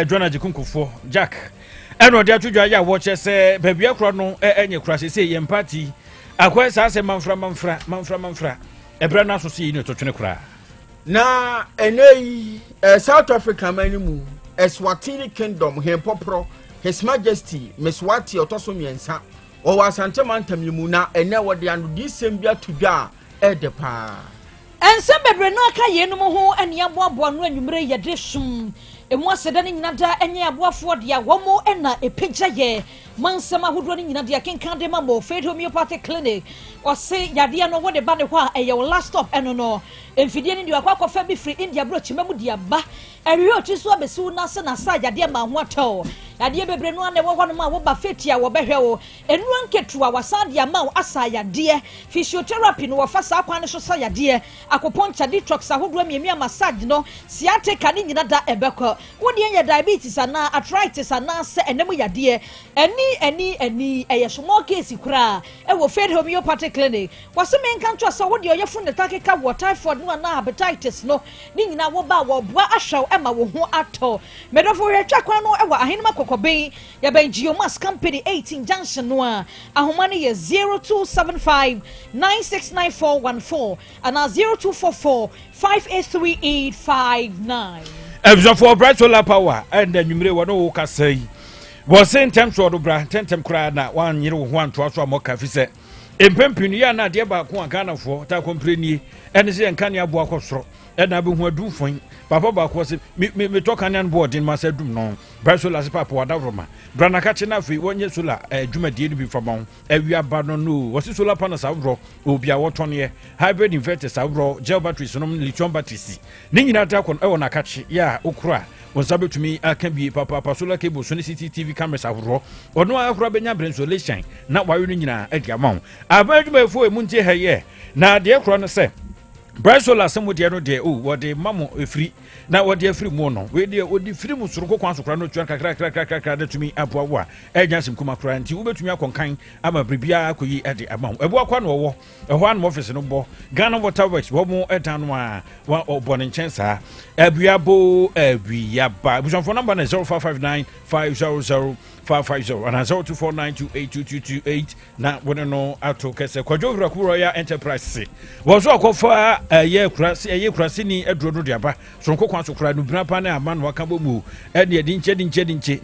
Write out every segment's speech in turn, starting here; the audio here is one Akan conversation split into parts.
Edwana Jikunkufo Jack eno de atudwa ya wo chese babia kro no enye kra sese ye party akwa sa se manfra ebra na so se ni to twene kra na enei South Africa manimu Eswatini Kingdom hempopro His Majesty Meswati otoso miensa o wasante mantamlimu na ene wode anu disembia tudwa edepa ense bebre no aka ye no ho ene aboabo no anwumre ye de sum emu aseda ne nyina da enye aboafo de a womo ena epegya ye mansam ahodo ne nyina de akenkan de ma mo Faith Homeopathic Clinic o se yade no wo de ba ne ho a eye last stop eno no emfidie ne de akwakofa bi free India bro chimamu de aba ewe otiso abesi na se na sa yade ma ho ato yade bebre no na wo hɔ no ma wo ba fetia wo behwe wo enu anketua wasade ama wo asa yade physiotherapy no wo fa sa kwan so sa yade akoponcha detox ahodo amiemi massage no sciatica ne nyina da ebekɔ wo de enya diabetes ana arthritis ana se enemu yade eni eye small case kura e wo Faith Homeopathic Clinic waseme nkanto so wo de oyefun ne takeka wo typhoid no na hepatitis no ni nyina wo ba wo boa ahwew e ma wo ho ato medofo hwetwa kwan no e wo ahenema kokoben ya ben Geomas Company 18 junction no a ahoma ne ye 0275 969414 ana 0244 583859 Ebzo for bright solar power and nwumre wo no ka sai wo sentem so do bra tentem kra na wan yire wo ho anto so amoka fi se empempinu ya na de ba ko Ghana fo ta kompreni ene se enka ne abo akosoro ena be hu adufon papa ba ko se me to kan an board in ma se dum no bright solar se papa wada roma brana ka che na fi wonye solar adwumadie no bi famon awia ba no no wo se solar panels awro obi a woto ne hybrid inverters awro gel batteries no lithium batteries ni nyina ta ko e wona ka che ya okura wonsabetumi aka bi papa solar cable so ne CCTV cameras awro ono akura benya insulation na wayo no nyina adiamon abadwumafo e muntie haye na de kro no se bright solar some de no de what the mamo efri na what the free mo no we de odi free mu soro kokwan so kra no tuan kakra de tumi aboa agency kuma kra nti wo betumi akonkan ama bribia akoyi ade amam ebo akwa no wo eho an office no bo Ghana Water Works wo mo etan no a wa obon nchen sa abuabo abuaba bushon number na 0559 500 550 and 0249282228 na wono no ato kese Kwadwo Royal Enterprise wo so akofa ye kurase ni aduro no de aba sonko kwan so kura no bina pa na aman waka bomu e de dinche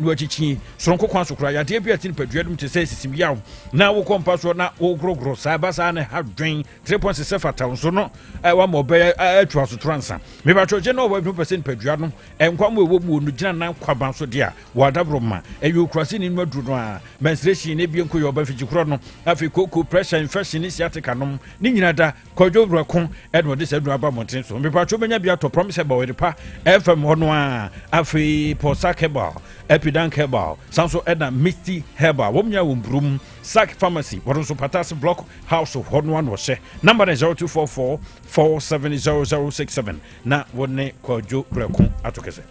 no achichi sonko kwan so kura ya de bia tin paduadum te se sisim yawo na wo kompa so na wo grogro sa ba sa na hadwen 3.6 fata so no wa mo be atwa so transa me ba choje no 1% paduadum enkwa mo ewo mu no gina na kwaban so de a wadabro ma eyo kurase ni maduro no a menstruation ne bi enko yo ba fiji no afi koko pressure infection ni sciatica no ni nyina da Kwadwo Brako edwo de sedu aba monten so me pa cho benya bia to promise ba we pa FM hono a afi posa kebal epidan kebal sanso edna misty herbal womnya wombrum Sack Pharmacy woronso patas block house of hono an wo she number 0244 470067 na wonne Kwadwo Brako atokese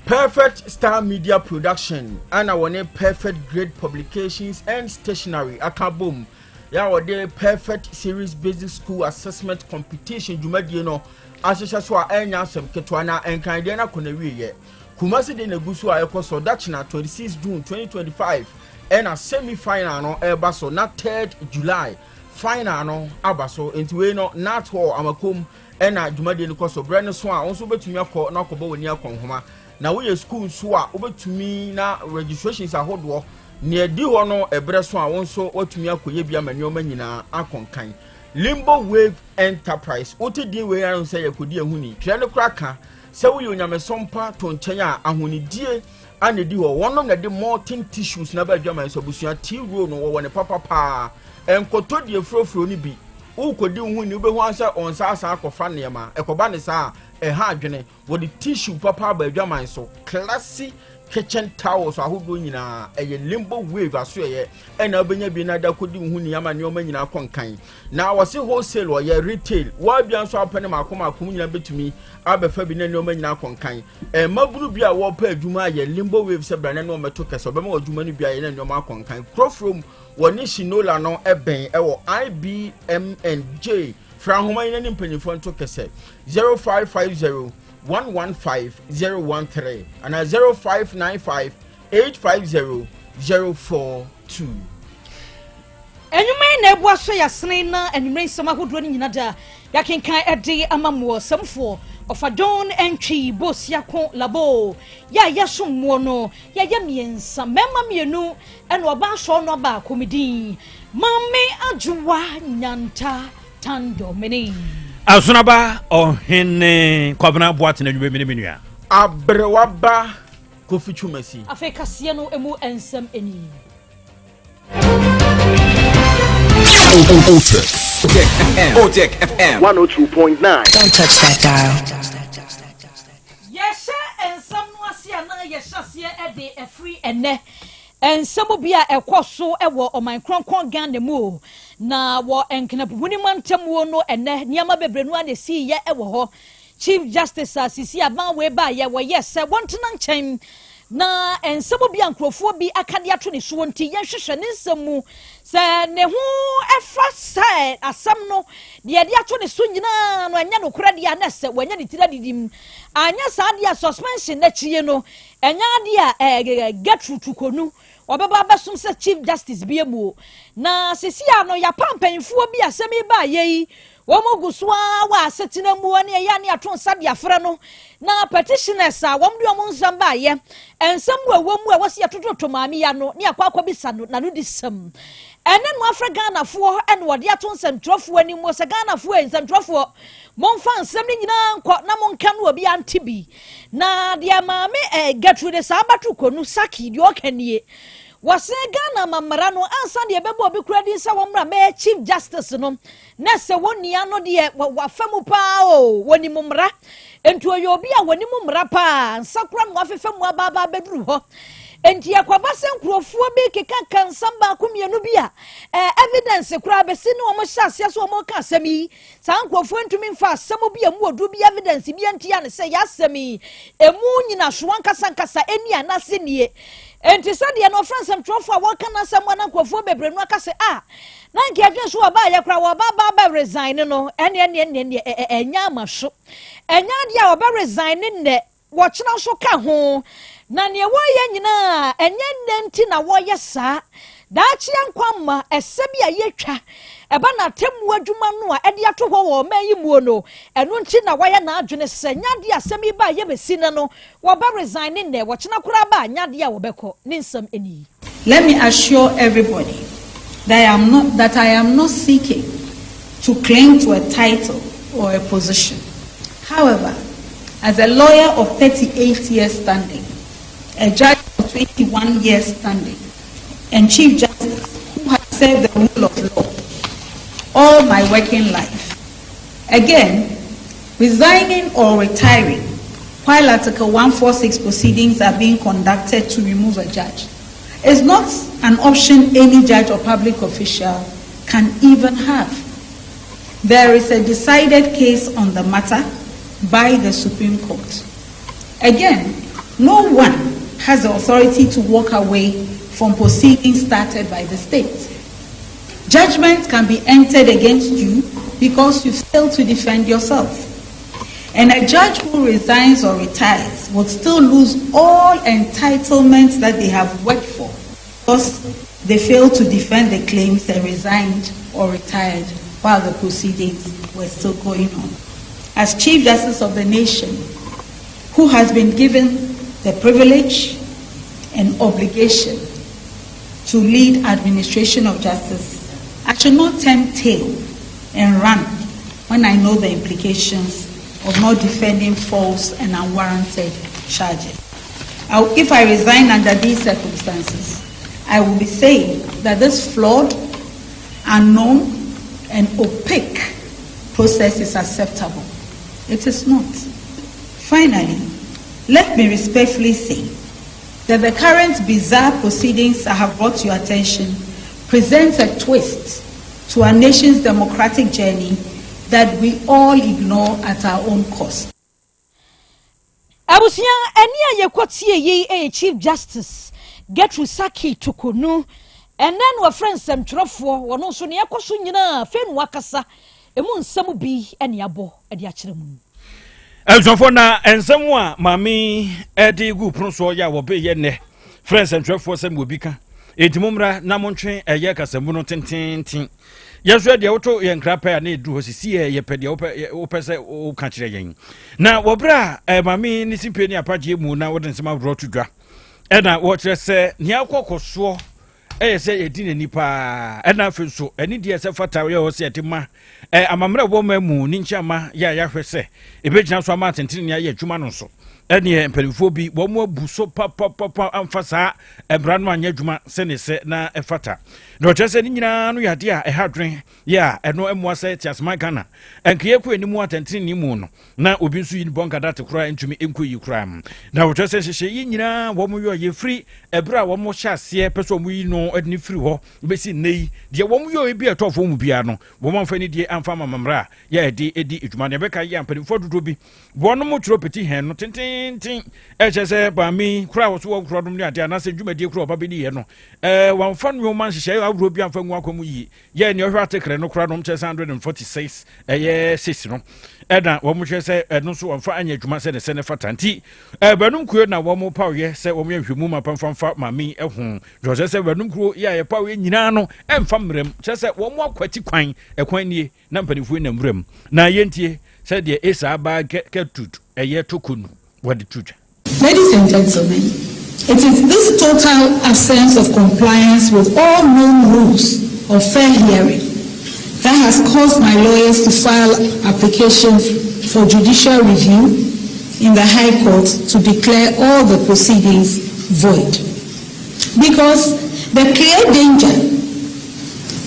Perfect Star Media Production and our Perfect Grade Publications and Stationery Akabum. Ya wode Perfect Series Basic School Assessment Competition Jumadie no ahyehyɛ so a enya asem ketwa na enkan de na kona wiye Kumasi de na gusu a ekoso that na 26 June 2025 and a semi final no eba so na 3rd July final no abaso enti we no not hall amakom ena Jumadie no koso brand so a onso betumi akọ na akọbọ wani akọnhoma na we school so a obetumi na registrations ahodo ne di ho no ebre so a wonso watumi akoye bia manwoma nyina akonkan Limbo Wave Enterprise otedi we yan say yakodi ahuni twa ne kraka se we onyamesompa to nchen a ahunidie anedi ho wono na de molten tissues na ba dwama so busua T-roll no wo ne papa enkoto die frofro ni bi ukodi huni ubehu ansa onsa asa akofa nema ekoba ne sa ha adwene wo de tissue papa ba dwama so classy kitchen towels ahodo nyina eye Limbo Wave aso eye ena obenya bi na da kodi hu ni ama ne o manyina konkan na wose wholesale wo ye retail wa bia nso apene makoma nyina betumi abefa bi na ne o manyina konkan maburu bia wo pa adwuma ye Limbo Wave se bra na no meto kese obema adwuma ni bia ye na ne o makonkan crofrom woni shinola no eben ewo IBMNJ fra homa ina ni mpanyifo nto kese 0550 115-013 and 0595-850-042. Enyume na ebu so ya sene na enyume nsama hodo ni nyina da ya kenkan ede amamuo samfo ofadon entwi bosia ko labo ya yesommo no ya miensa mema mienu ena oba so no ba komedi mame ajuwa nyanta tando meni Asunaba ohene kwabna boate na nyume menua abrewaba kofichumasi afeka sie no emu ensem eni Otec FM 102.9. Don't touch that dial. Yes, and some was here now. Yes, here at the free and some will be a course so a war on my crown gan the moo. Now, what and can up winning one no and Niama Bebrenua de see ya ever. Chief Justice Sisi about way by ya, yes, I want to chain. Na and some will be uncrophobia akadia to the swanty yashan in some moo. Say ne ho efa say asam no de ade ato ne so nyina no anya no kura de anese wanya ne tira didim anya sa de suspension na chie no enya de get through to konu obeba besum say chief justice biemu na sesia no ya pampanfo bi asemi ba yi womo guswa wa asetina mu ne ya ne ato nsa de afra no na petitioners a wom de omo nsam ba ye ensam wawomu a wasi atototo maami ya no ne akwa bisa no na no disam ene no Africa na fo ene wode ato nsɛmtrɔfo ani mo sɛ Ghana fo nsɛmtrɔfo momfa nsɛm ni nyina nkɔ na monka no obi antibi na de maame gatu de sabatu konu saki de okanie wase Ghana mamara no ansa de bebo obi kura di nsa womra me chief justice no na sɛ wonia no de wafemu pa o woni mumra entu oyo obi a woni mumra pa nsakura no afefemu ababa beduru ho enti yakwaba senkrofo bi keka kansamba kumienu bia evidence kura besi no mo hyase so mo ka asemi sankrofo ntumi mfa asemu bia mu odu bi evidence bi antia ne se ya asemi emu nyina so ankasa eni anase nie enti sade no fransem trofo a won kana asemu na krofo bebrenu aka se na nke adwen so aba ya kura wo ba resign no ene enya amaso enya dia wo ba resign ne wo kyena so ka ho na ne woye nyina enye nnenti na woye saa daachi ankwamma esebi ayetwa eba na temu adwuma no a ede ato ho wo man yimuo no eno nti na woye na adwene se nyade asemi ba ye besi ne no wo ba resign ne wo kyena kura ba nyade a wo beko ne nsam eni. Let me assure everybody that I am not seeking to claim to a title or a position. However, as a lawyer of 38 years standing, a judge of 21 years standing, and Chief Justice who has served the rule of law all my working life. Again, resigning or retiring while Article 146 proceedings are being conducted to remove a judge is not an option any judge or public official can even have. There is a decided case on the matter by the Supreme Court. Again, no one has the authority to walk away from proceedings started by the state. Judgment can be entered against you because you failed to defend yourself. And a judge who resigns or retires would still lose all entitlements that they have worked for because they failed to defend the claims they resigned or retired while the proceedings were still going on. As Chief Justice of the nation, who has been given the privilege and obligation to lead administration of justice, I should not turn tail and run when I know the implications of not defending false and unwarranted charges. If I resign under these circumstances, I will be saying that this flawed, unknown, and opaque process is acceptable. It is not. Finally, let me respectfully say that the current bizarre proceedings I have brought to your attention presents a twist to our nation's democratic journey that we all ignore at our own cost. Abusia eni ayekotie ye Chief Justice Gertrude Saki Tokonu and then wa friends sem trofo wono so ne yakoso nyina fe no wakasa emu nsam bi ene abo ade akire mu. Elson na ensem mami edi gu pronso ya wo be ye ne friends and trafo sem obi ka etimumra na montwe eye kasamu no tintintin yeso de woto ye nkrapa na edu hosisi ye pede wo pese wo ka kire yen na wobra mami ni simpe ni apaje mu na woden sema bro to dwa na wo kire se ni akokoso say edin nipa na afenso eni de se fata we o se etima amamre bo mamu ni nchama ya hwese ebegina so ama tentene ne ya adwuma no so eni empelifo bi bo mu abuso papa amfasa ebra no anya adwuma se ne se na efata no chese ni nyina no yade a ehadwen ya eno emu ase tiasma Ghana enkiye ku enimu atentene ni mu no na obi nso yi bonka date kura entumi enkoyi kura na chese hyehe yi nyina wo mu yo ye free ebra wo mu hyase peso mu yi no edni free ho besi nei de wo mu yo ebi etofo mu bia no wo manfa ni de amfa mamamra ya edi edwuma ne beka ya mpanifo dodo bi wo no mu tropeti hen no tintintin chese ba mi kura wo so wo kura dum ni ade na se dwumadi kura oba bi ni ye no wamfa no man hyehe awro bi amfa nwu akwamu yi ye ne ohwa tekre no kura dum chese 146 eye 6 no eda wo mu chese no so wamfa anya adwuma se ne se ne fatanti banum kuo na wo mu pawye se wo mu hwemu mapamfa mami ehun jo se banum kuo ya ye pawye nyina no emfa mrem chese wo mu akwati kwan ekwan nie na mpanifu na mrem na yentie se de esa ba ketut eye tokunu what the truth. Ladies and gentlemen, it is this total absence of compliance with all known rules of fair hearing that has caused my lawyers to file applications for judicial review in the High Court to declare all the proceedings void. Because the clear danger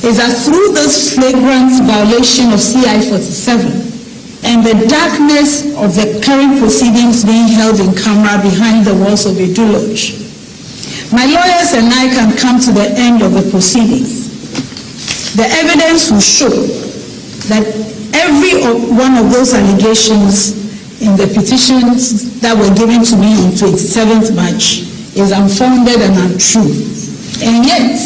is that through this flagrant violation of CI 47 and the darkness of the current proceedings being held in camera behind the walls of a Lodge, my lawyers and I can come to the end of the proceedings. The evidence will show that every one of those allegations in the petitions that were given to me on 27th March is unfounded and untrue. And yet,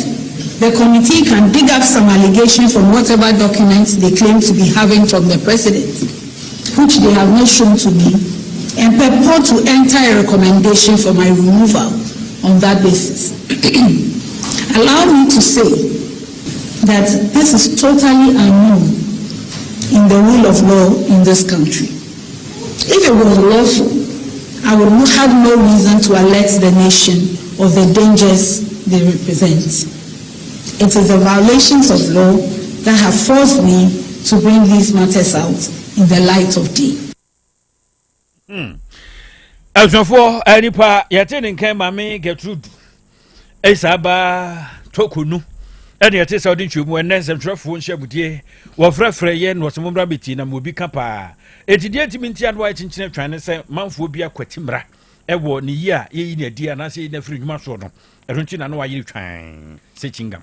the committee can dig up some allegations from whatever documents they claim to be having from the president, which they have not shown to me, and purport to enter a recommendation for my removal on that basis. Allow me to say that this is totally unknown in the rule of law in this country. If it was lawful, I would have no reason to alert the nation of the dangers they represent. It is the violations of law that have forced me to bring these matters out in the light of day. Elson anipa yete nkan mame Gertrude esaba tokunu ene yete saudi twemu ene semtrefo nhyiamudie wo frefre ye no sommbra beti na mobi kapa etidie timinti adwa ekinkyene twane se manfo bi akwatimra ewo ne yi a yeyi ne dia na se na firi dwuma so no erunti na no wa yiri twan se chingam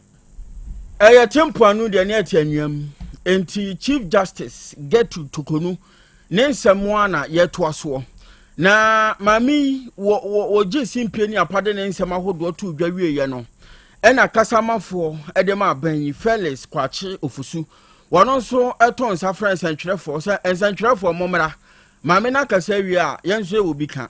tempo anu de ne atianwam enti Chief Justice Gertrude Tokonu ne nsemo na yeto aso na mami wo jesi mpeni apade ne nsema hodo to dwawie ye no ena kasamafo edema aban Felix Kwache Ofusu wono so eton sa friends entwerefo se entwerefo momra mami na kasa wi a yenso e obi ka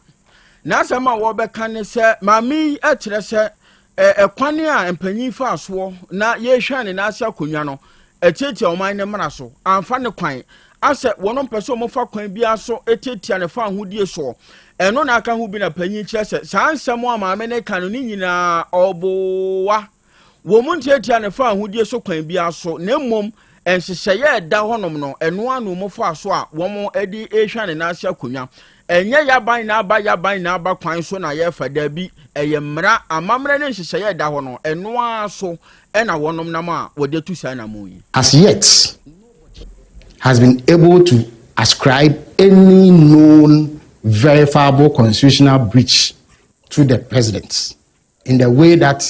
na asema wo be ka ne se mami ekire se ekwane a empanyin fa aso na ye hwane na asa konwa no etietia oman ne mra so amfa ne kwan ase wono mpese omofa kwan bi aso etietia ne fa ahodie so eno na aka hu bi na panyin kire se sansem a maame ne kan ni nyina obowa wo mu ntietia ne fa ahodie so kwan bi aso na mmom enhyehyeye da honom no eno anu mo fa so a wo mo edi ehwane na asa konwa enye yaban na aba kwan so na ye fada bi eyemra amamre ne nhyehyeye da ho no eno aso ena wonom na ma wode tu sa na mo yi. As yet has been able to ascribe any known verifiable constitutional breach to the president in the way that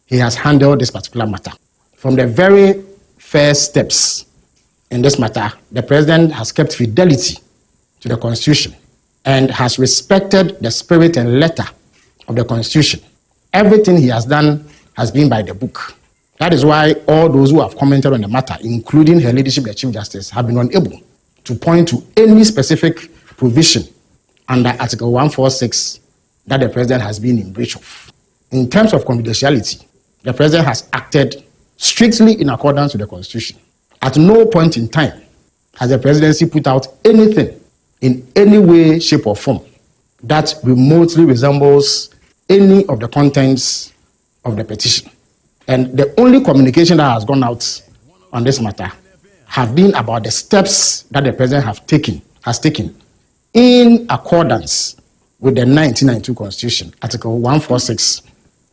he has handled this particular matter. From the very first steps in this matter, the president has kept fidelity to the constitution and has respected the spirit and letter of the constitution. Everything he has done has been by the book. That is why all those who have commented on the matter, including her ladyship, the Chief Justice, have been unable to point to any specific provision under Article 146 that the president has been in breach of. In terms of confidentiality, the president has acted strictly in accordance with the Constitution. At no point in time has the presidency put out anything in any way, shape, or form that remotely resembles any of the contents of the petition. And the only communication that has gone out on this matter have been about the steps that the president has taken in accordance with the 1992 Constitution, Article 146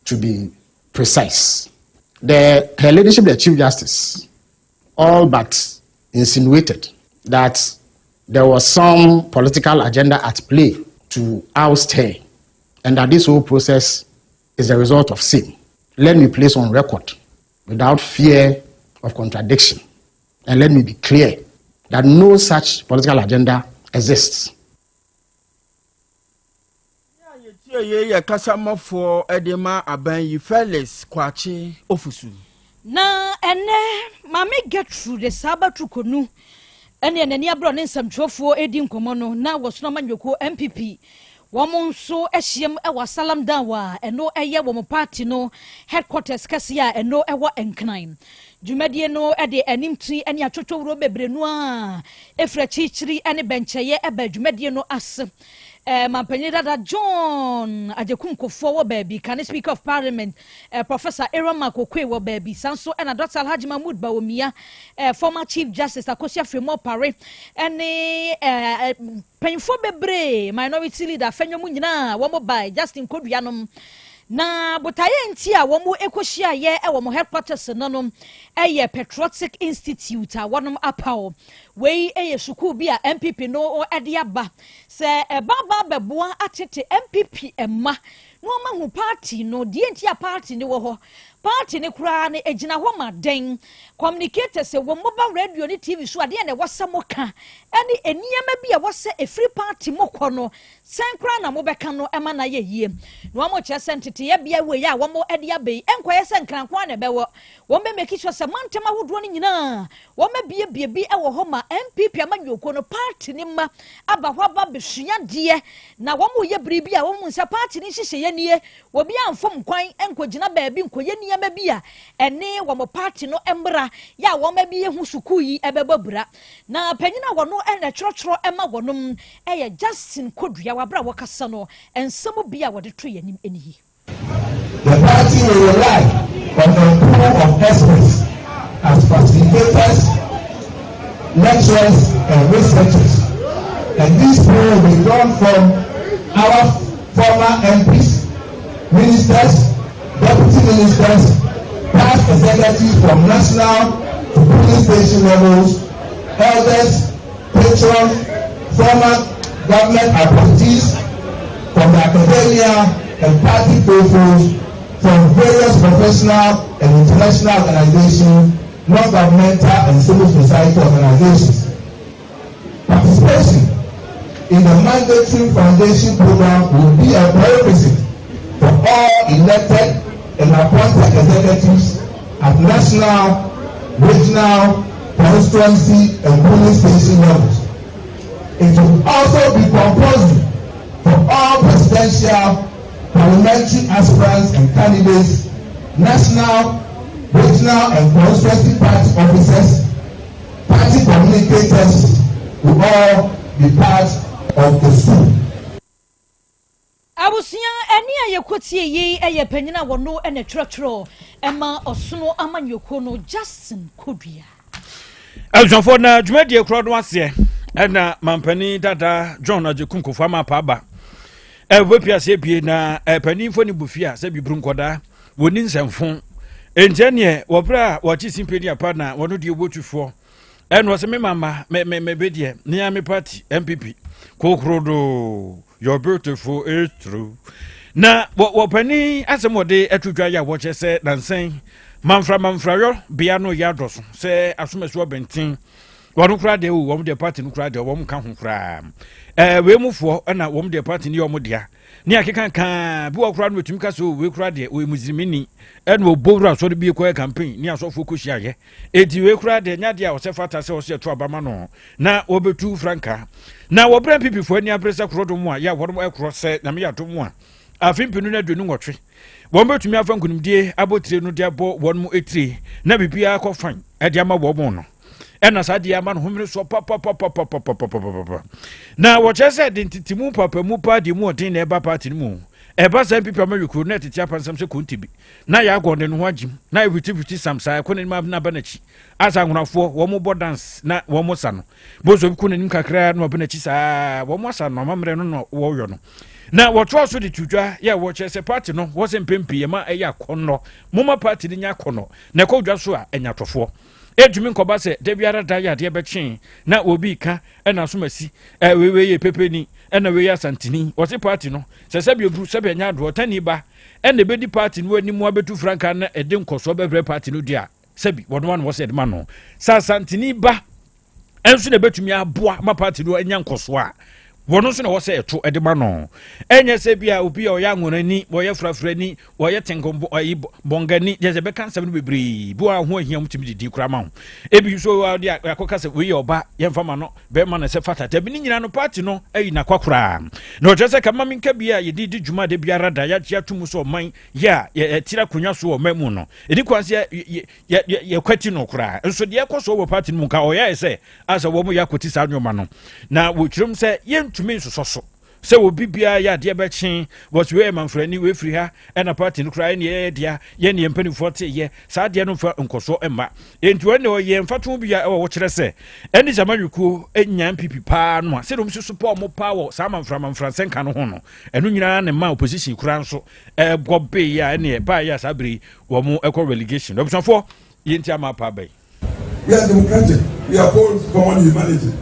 to be precise. Her Ladyship, the Chief Justice, all but insinuated that there was some political agenda at play to oust her, and that this whole process is the result of sin. Let me place on record, without fear of contradiction, and let me be clear that no such political agenda exists. Na ene mame get through the sabatu konu ene nani abro ne nsamtwofo edi nkomo no na wosono manyoko MPP womo nso ehiem e wasalam dawa eno eye womo party no headquarters kase a eno ewo enkran dwumadie no ede animtri ene atwotworo bebrenu a efra chichiri ene bencheye eba dwumadie no ase Mampanyida da John Ajekumkofo wo baby can Speaker of Parliament Professor Aaron Makokwe wo baby sanso and Dr. Alhaji Mahmoud Bawumia former Chief Justice Akosia Fremo Pare any painful bebre minority leader Fenyomu nyina wo mo by Justin Koduanom na botaye nti a wo mo ekohia ye wo mo headquarters nonom eye Patriotic Institute a wonom apao we eye suku bi a MPP no o ede aba se baba beboa atete MPP emma no mahu party no die nti a party ni wo ho party ni kura ne ejina ho maden communicators se wo mobile radio ni TV so ade na wasamoka ene eniyama bi a wose a free party mokọ no senkra na mobeka no ema na ye yie no mo che sentete ye bia we ya wo mo ade abai enkoye senkran kwa na bewo wo me make sure se mantema hodo ni nyina wo me bie bi e wo ho ma MPP amanyoko no party ni ma aba ho aba besua de na wo mo ye bribi a wo mo nsa party ni hihye ye nie wo bia amfom kwan enkogina baabi nkoye niyama bi a ene wo mo party no embra ya wo ma bi ye hu suku yi ebebabura na panyina wo no ene chorochoro ema wonom eye Justin Kodua wabra wakasa no ensemo bia wode to yanim enihi. The party will rely on the pool of experts as facilitators, lecturers, and researchers. And this pool will be drawn from our former MPs, ministers, deputy ministers, past executives from national to police station levels, elders, patrons, former government appointees from the academia and party profiles from various professional and international organizations, non-governmental and civil society organizations. Participation in the mandatory foundation program will be a prerequisite for all elected and appointed executives at national, regional, constituency and polling station levels. It will also be compulsory for all presidential, parliamentary aspirants and candidates, national, regional and constituency party officers, party communicators will all be part of the school. Abusia eni ayekotie yi eye panyina wono ene trotro ema osono amanyoko no Justin Kodua. Eljonfo na dwumadie kro do ase na mampani dada John Ajekumkofo amapa aba wepiase bie na panimfo ni bufia se bibru nkoda woni nsemfo enjene wobra wachi simpedi apa na wono de obotufo eno se me mama me bedie ni ami party MPP kokrodo your beautiful is true na wopani asemode atudwa ya wo chese nansen manfra yo bia no yadoso se asomeso bentin wono kra de wo de party no kra de wo ka ho kra we mufo na wo de party ni wo dia ni akeka kan bi okura no tumi ka so we kura de we muzimini e no bowra so de bi ko campaign ni asofo ko hia edi we kura de nya de a osefata se ose to abama no na obetu franka na wo brand pipi fo ani abresa krodo mu a ya wo no ekro se na me ya to mu a afimpinu na dunu nwotwe wo betumi afa nkunimdie abotire no de abo won mu etire na bibia akọ fan e de ama wo mo no ena sadia ama no homre so papa na wo chese de ntitimu papa mu pa di mu odin na eba party mu eba san pipa ma yekuru na tete apansam se kontibi na ya agonde no hwagim na eviti samsa ko ne ma na banachi asa ngunafo wo mo bo dance na wo mo sa no bozo bi ko ne nim kakra no banachi sa wo mo sa no mamre no wo yo no na wo tro so de twudwa ya wo chese party no wo se mpempi ye ma eya konno moma party ni nya konno na ko dwa so a enya tofo ejumi nkoba se de biara da ya de bechen na obi ka na so masi we ye pepeni na we ya santini wo se party no se se bi obru se be nya do tani ba na be di party no ani mu abetu franka na ede nkoso be party no dia se bi wo no wo se de ma no sa santini ba enso na betumi aboa ma party no anya nkoso a wono so na wo se eto edema no enye se bia obi o ya ngonani wo ye frafrani wo ye tengombo oyi bongani je be kan sam no bebri bu a ho ahia mutimi didi kura ma ho ebi so wa dia akoka se we ye oba ye mfama no be ma na se fata tabi ni nyina no party no ayi na kwakura na o se kama minka bia ye didi djuma de biara da ya tia tumu so man ya ye tira kunwa so o mamu no edi kwanse ye kwati no kura nso de ekoso wo party no ka o ya se asa wo mu ya koti sa nwoma no na wo twirum se ye tumi nsoso se wo bibia ya de be chen was we manfrani we free ha na party no kra ne ye dia ye ne mpanifo te ye sa de no fa nkoso emma enti wone o ye mfato bia wo kire se eni zamanwuku enya mpipi pa no se dum susu pa mo pa wo sa manfra senka no ho no enu nyina ne ma opposition kra nso gobe ya ne ba ya sabri wo mo ekọ relegation option 4 ye ntia ma pa bai. We are democratic. We uphold common humanity.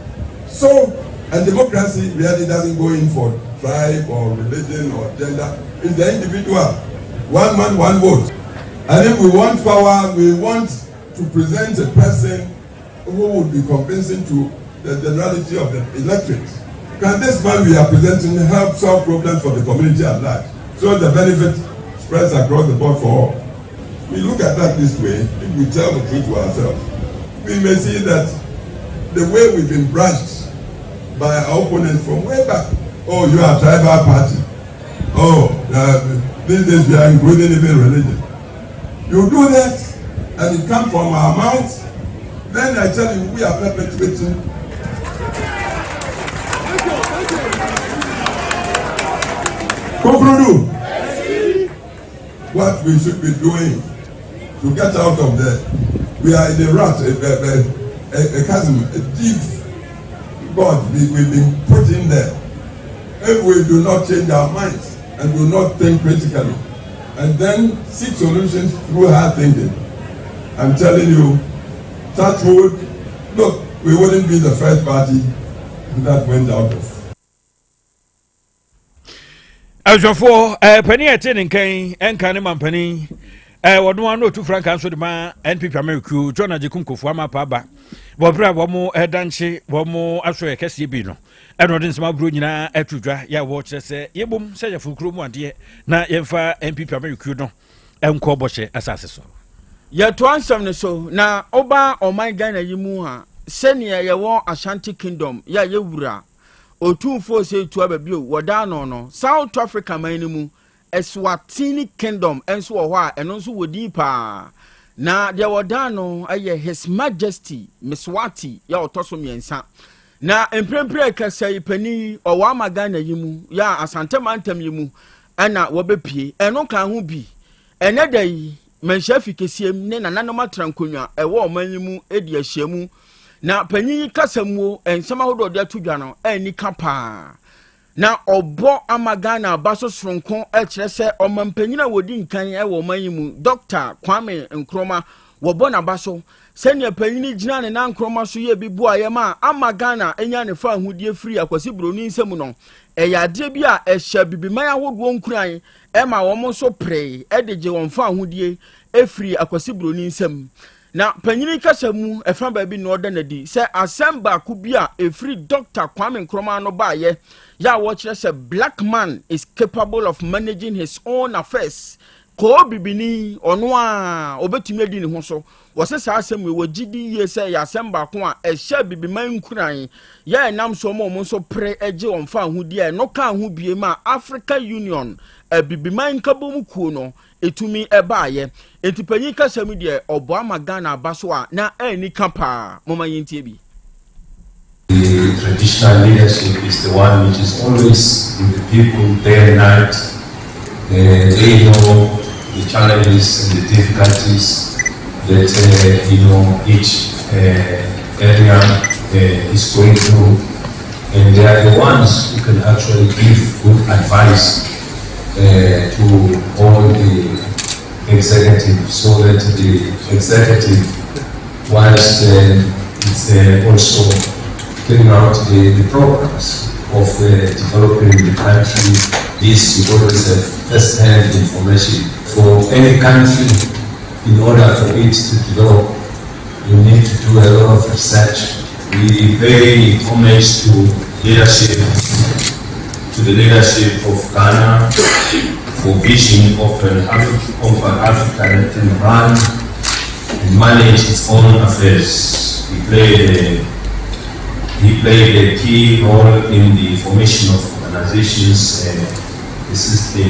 So, and democracy really doesn't go in for tribe or religion or gender. It's the individual. One man, one vote. And if we want power, we want to present a person who would be convincing to the generality of the electorate. Can this man we are presenting help solve problems for the community at large? So the benefit spreads across the board for all. We look at that this way, if we tell the truth to ourselves, we may see that the way we've been brushed by our opponents from way back. Oh, you are a tribal party. Oh, these days you are including even religion. You do that, and it comes from our mouths. Then I tell you, we are perpetuating. Conclude. What we should be doing to get out of there. We are in a rut, a chasm, a deep God we've been put in there. If we do not change our minds and do not think critically and then seek solutions through hard thinking, I'm telling you, touch wood, look, we wouldn't be the first party that went out of. As for penny attending Kane and Kahneman Penny, what no one no two frank answer the man and people America, John Ajikunko for my papa. Wabra wamo edanche wamo aso ekese bi no eno den sama bro nyina atudwa ya wo kire se yebom se ya fukuru mu ade na yemfa MPP America no enko bohye asase so ya to ansam ne so na oba oman Ghana yimu ha senia ye wo Ashanti Kingdom ya yewura otumfo se tu ababio woda no South Africa man ni mu Eswatini Kingdom enso wo a eno nso wodi pa na dia wodano aye His Majesty Miswati ya otoso miensa na emprempre kasa pani owa magana yimu ya asante mantam yimu ana wobepie eno kan ho bi ene dai manshafi kesiem ne nananom atrankonwa ewo omanyimu edi ahyiamu na panyi kasamuo ensema hodo de atudwa no ani kapa na obo amagana baso sronko ekire se omampanyina wodi nkan ewo omanyimu Dr. Kwame Nkrumah wobo na baso senia panyini gina ne na Nkrumah so ye bibu ayema amagana enya ne fa ahudie free akwasi broni nsem no eyade bi a ehya bibiman ahodo nkuran ema wo mo so pre edeje won fa ahudie efree akwasi broni nsem na panyini kasa mu efra baabi no oda na di sɛ assemble ku bi a efri Dr. Kwame Nkrumah no baaye ya wo kyerɛ sɛ black man is capable of managing his own affairs ko bibini ɔno a obetumi adi ne ho so wɔsɛ saa asɛm we gidi yie sɛ ya assemble ko a ɛhyɛ bibiman nkuran ya nam so mo so pre agye on fa ho di no ka ho bie ma Africa Union bibiman kabom kuo no etumi ebaaye etipanyi kasam de obo amagana baso na ani kapa moma yentie bi. The traditional leadership is the one which is always with the people day and night. They know the challenges and the difficulties that each area is going through, and they are the ones who can actually give good advice to all the executive, so that the executive, whilst it's also carrying out the programs of developing the country, this you always have first-hand information. For any country, in order for it to develop, you need to do a lot of research. We pay homage to the leadership of Ghana for vision of an Africa that can run and manage its own affairs. He played a key role in the formation of organizations. This is the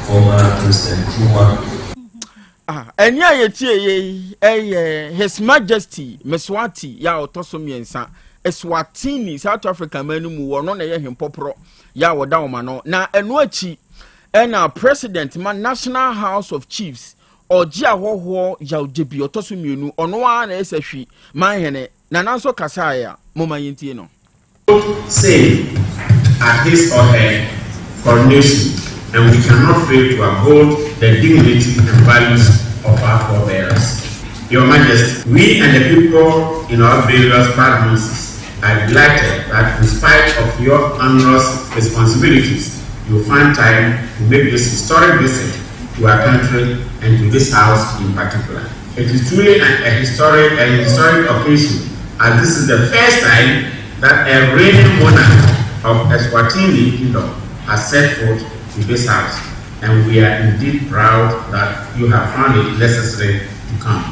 former President Nkrumah. Enya yetie His Majesty Meswati ya otosomiensa Eswatini South Africa manu mu wono na ye hempopro ya woda woma na eno achi ena President ma National House of Chiefs oji ahoho ya ojebi otosomienu ono a na esahwi manhene na nanso kasa ya moma yentie no say at his or her coronation, and we cannot fail to uphold the dignity and values of our forebears. Your Majesty, we and the people in our various provinces are delighted that in spite of your onerous responsibilities, you find time to make this historic visit to our country and to this house in particular. It is truly a historic occasion, and this is the first time that a reigning monarch of Eswatini Kingdom has set foot to this house, and we are indeed proud that you have found it necessary to come.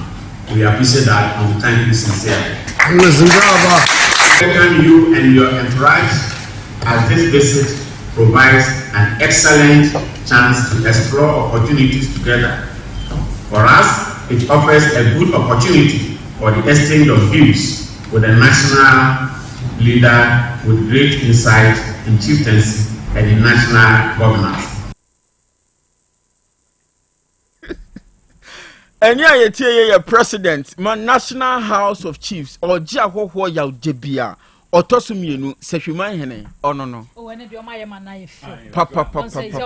We appreciate that and we thank you sincerely. Welcome you and your entourage, as this visit provides an excellent chance to explore opportunities together. For us, it offers a good opportunity for the exchange of views with a national leader with great insight in chieftaincy and in national governance. Enya yetie ye President ma National House of Chiefs oji ahoho ya ojebia otosumienu sehwiman hene ono no o ene de o maye man na ye fe papa asante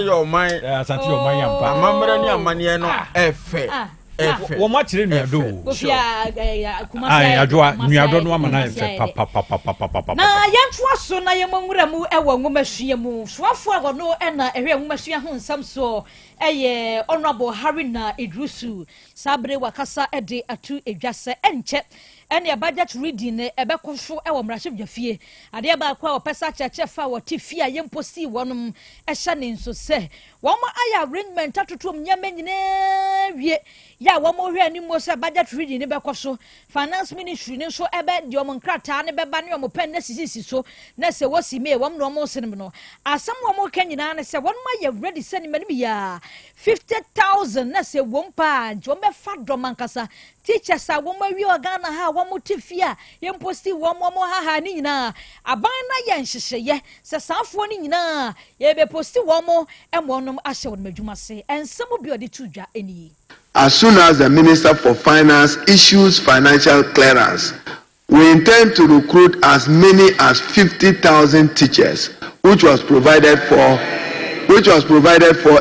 yo man amamra ni amane no efe wo ma kire nuado ai adwa nuado no amana efe papa na yɛnto aso na yɛmwura mu ɛwɔ nwomahwie mu soafo a no ɛna ɛhwɛ nwomahwie ho nsam so ɛyɛ honorable Harina Idrusu sabre wakasa ɛde atu edwase ɛnkyɛ ɛne budget reading ne ɛbɛkɔ so ɛwɔ mrahye fie adeɛ ba kwa opesa cheche fa wɔte fie a yɛmposi wɔnom ɛhyɛ ne nso sɛ wɔn aya arrangement atotom nyame nyinaa wie ya wɔn hwɛ anim sɛ budget reading ne bɛkɔ so finance ministry ne so ɛbɛ de wɔn nkrataa ne bɛba ne wɔn pen ne sisi so na sɛ wɔsi me wɔn no wɔn senem no asɛm wɔn ka nyinaa ne sɛ wɔn ayɛ ready sɛ ne manim ya 50,000 na sɛ wɔn pa wɔn bɛfa dɔm ankasa teachers a wɔn awie Ghana ha wɔn te fie a yɛmposti wɔn ha ne nyinaa aban na yɛ nhyehyɛyɛ sɛ saafoɔ ne nyinaa yɛbɛposti wɔn ɛmɔnom ahyɛ wɔn adwuma se ɛnsɛm bi ɔde tu dwa ɛni. As soon as the Minister for Finance issues financial clearance, we intend to recruit as many as 50,000 teachers, which was provided for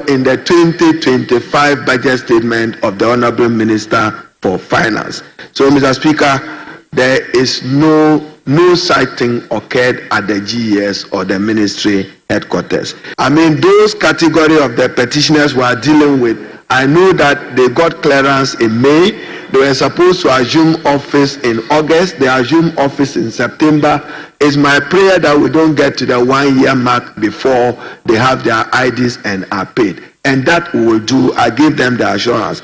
in the 2025 budget statement of the Honorable Minister for Finance. So, Mr. Speaker, there is no such thing occurred at the GES or the ministry headquarters. I mean, those category of the petitioners we are dealing with, I know that they got clearance in May. They were supposed to assume office in August. They assumed office in September. It's my prayer that we don't get to the 1 year mark before they have their IDs and are paid. And that we will do. I give them the assurance.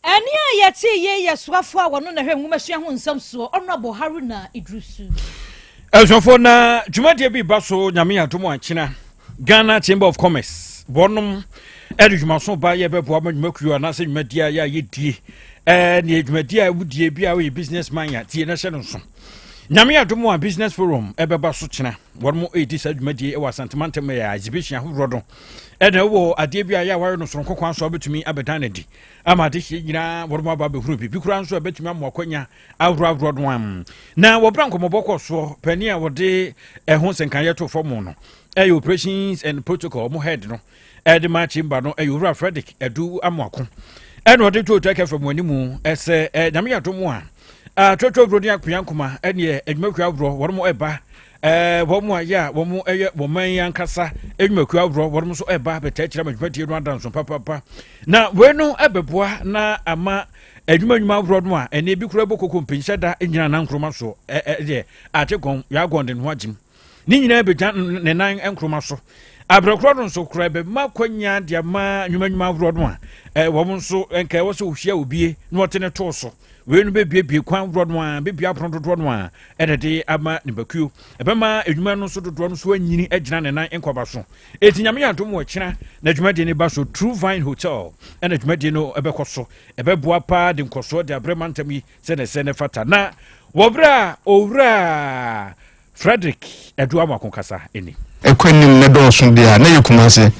Ania yati ye yaswafo a wono na hwe nwumasua ho nsam so honorable Haruna Idrusu. Elsofo na dwumadie bi baso nyame adomo ankyena Ghana Chamber of Commerce wonom edwumaso ba ye bebo amadwumakuo na se dwumadie ya yedie ne dwumadie a wudie bi a we businessman ya tie na hye no so nyame adomo a business forum ebeba so kyena wonom edi sa dwumadie e wasantemantam ya exhibition ahorodo ena wo ade bi a ya ware no soronko kwan so betumi abedan di ama de hye nyina wonom aba behuru bi kura nso betumi amokwanya awro no am na wo branko moboko so pani a wode ehun senkan to form no operations and protocol mo head no edema chimba no wura Frederick edu amwako ena wode to take from wanimu ese nyame adomo a toto brodi akwankoma ene edwumakua awro wonom eba womu ya womu eye woman yankasa edwumakua awro wonom so eba betachira madwumadie no adanso papa na wenu ebeboa na ama edwumanwuma awro no a ene bi kura bokoko mpinhyada enyina na nkroma so de atekon ya gonde no agim ni nyina beja ne nan enkroma so abrakro no so kura be makwanya de ama nwumanwuma awro no a wom so enka wo so ohia obie no otene to so wenu bebie kwan rodno a bebie apron rodno a enede ama nibakuo ebema edwuma no so dodro no so anyini agina ne nan enkoba so etinyame yantom wo kyena na edwuma de ne ba so True Vine Hotel ena edwuma de no ebekoso ebeboa pa de nkoso de abremantam yi se ne fata na wobra owra Frederick edu amakonkasa eni ekwanim ne dɔɔso dia na yekumase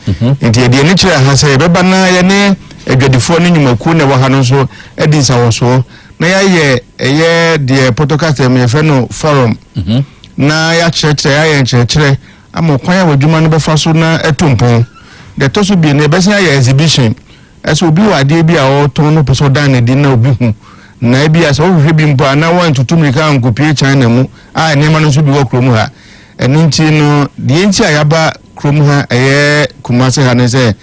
nti de ne kyerɛ ha sɛ beba na ye ne adwadifo ne nyumaku ne wɔ ha no so edi nsawoso na ye de podcast me fe no forum na ya kyerɛkyerɛ ya kyerɛkyerɛ ama kwan ya wadwuma no befa so na etompon de to so bi ne bɛsen ya exhibition ɛso obi wa de bi a ɔtɔn no pɛso dan ne di na obi hu na bi a so hwehwɛ bi mpo na wan tutumrika nkopie China mu a ne ma no so bi wɔ krom ha ɛnti no de nti a yaba krom ha kumase ha ne sɛ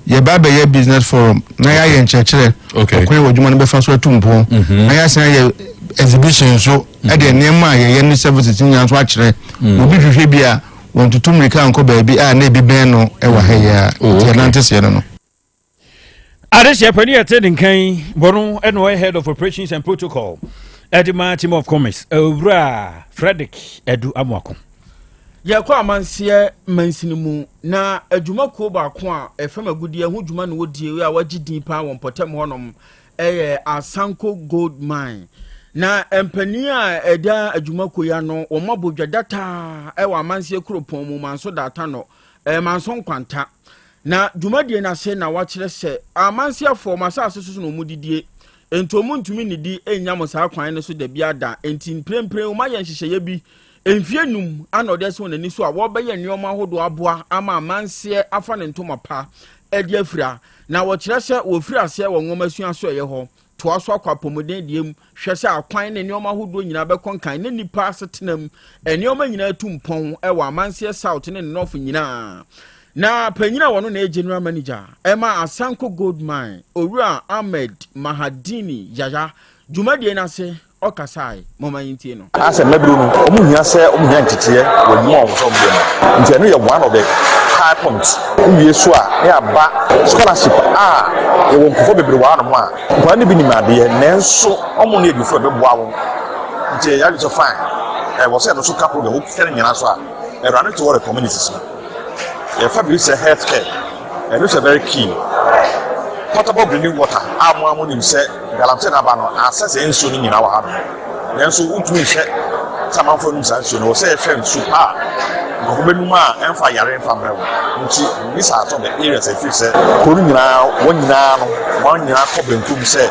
yeba be ye business forum na ya kyerɛkyerɛ okwe wadwuma no befa so etompon na ya san ye exhibition so e de nema ye ne services nya so akyerɛ obi hwehwɛ bi a won tutumrika nkɔ baabi a na ebi bɛn no e wa ha ya tenante se no Adesia pani attending kan bono eno head of operations and protocol Edema Chamber of Commerce owura Frederick edu amwako yakwa amansie mansinimu na adwumako ba ko a efem agudie ho dwuma no wodie we a wagidin pa won potem honom Asanko Gold Mine na empani a eda adwumako ya no wo mabodwa data wa amansie kropon mu manso data no manso nkwanta na dwumadie na se na wakyerɛ sɛ amansie afɔ masase so no mudidie entomu ntumi nidi enya mosa kwan ne so da bia da enti mprempren wo ma yɛ nhyehyɛ bi enfienum anode so nani so a wo bɛyɛ nneɔma hodo aboa ama amansie afa ne ntoma pa edi afira na wo kyerɛ sɛ wo fira ase wo nwoma sua so ɛyɛ hɔ to aso akwapomoden diem hwɛ sɛ akwan ne nneɔma hodo nyina bɛkɔnkan ne nipa asetenam nneɔma nyina tumpɔn ɛwɔ amansie south ne north nyina na panyina wono na general manager Emma Asanko Gold Mine Owura Ahmed Mahadini Yaya dwumadie na se okasai mama yintie no ase mabru no omuhia se omuhia ntete wo mu owo so mbe no nti eno ye one of the high points wie so a ya ba scholarship e won kofo bebre wa no a kwa ne bi ni made nenso omo na edufo beboa wo nti ya so fine wo se no so ka program wo kere nyina so a e run to work communities Fabrice healthcare and it's a very key potable drinking water amu nim say galamse na ba no access enso ni nyina wa ha no so utumi hye samanfo nim say no say hwe nsu go benum a emfa yare emfa mrewo nti this are some areas I feel say ko nyina wonyina no wonyina ko bentum say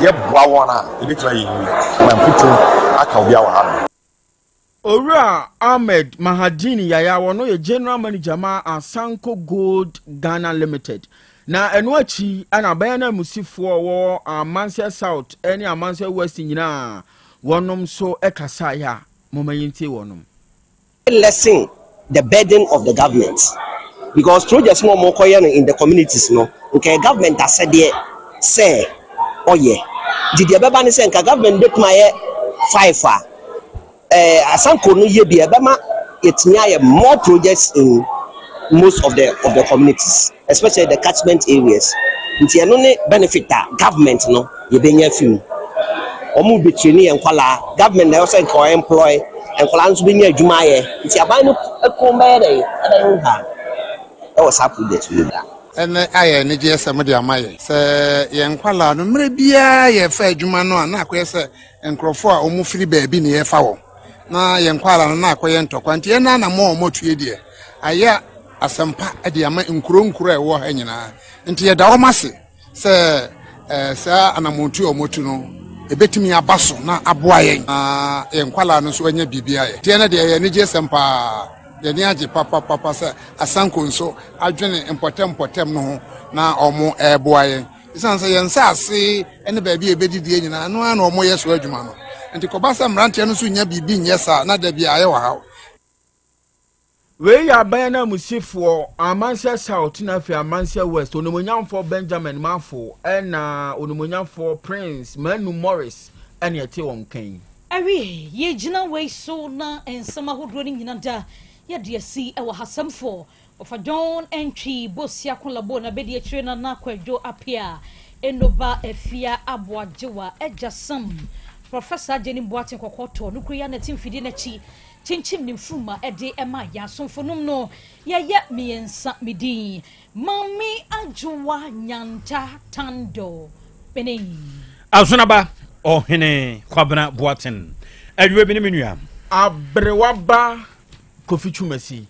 ye boa wona ebitwa yi man putu aka obi a wa ha no Owura Ahmed Mahadini Yaya wono ye general manager ma Asanko Gold Ghana Limited na eno achi ana bayana musifo wo Amansia South ene Amansia West nyina wonom so ekasa ya moma yintie wonom. Lessen the burden of the government, because projects more in the communities no okay government has said there say oh yeah did the baba say government bet my 5 asanko no ye bia bema it me more projects in most of the communities, especially the catchment areas. Nti eno ne benefit government no ye benya film omu between and kwala government na also employ and kwala nso benya adwuma ye nti aban no ekombe dey adan ha e was happy that we da and aye ne je se mo de amaye se ye nkwala no mre bia ye fa adwuma no na akoye se nkrofo a omu firi baabi ne ye fa wo na ye nkwala no na akoye ntokwa nti ye na na mo tue de aya asampa ade ama nkuro e wo ha nyina nti ye da wo mase se sa anamontu omotu no ebetimi abaso na aboaye ye nkwala no so anya bibia ye tie na de ye ne je sempa de ne age papa se asanko nso adwene importem no na omo eboaye isan se ye nsa ase ene ba bia ebedidie nyina no na omo ye so adwuma no nti kobasa mrante no so nya bibi nyesa na da bia aye wa ha. We ya bayana musifo amansia south na fi amansia west onomonyamfo Benjamin Mafo na onomonyamfo Prince Manu Morris ene ete won kan awi ye gina we so na ensama hodro ni nyina da ye de asi e wa hasamfo of John entry bosia kolabo na be de akire na kwadwo apia enoba afia aboajewa ejasam Professor Jenny Boatin kokoto nukru ya na timfidi na chi chinchim ni mfuma ede ema ya sonfonum no ye miensa midi mami ajuwa nyanta tando bene Azunaba ohene kwabena Boatin adwe bi ne menua abrewaba Kofi Chumasi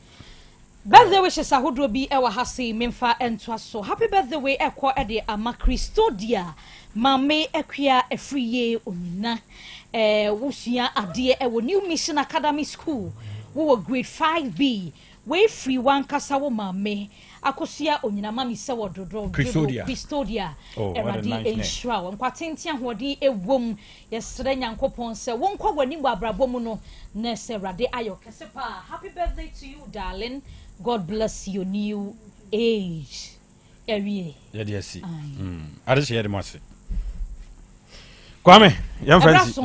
birthday wishes ahodro bi ewa hase memfa entwa so happy birthday we ekwo ede ama Christodia mame ekwia efriye onina wusua ade ewo New Mission Academy School wo grade 5B we free one kasa wo mame akosia onina mami se wododo Christodia eradi enshra won kwatentia hodi ewom yesre nyankopon se won kwa wani abrabom no na se rade ayo kesepa. Happy birthday to you darling, God bless your new age. Ewie ya de asi ade se ya de mo ase Kwame, yam fancy.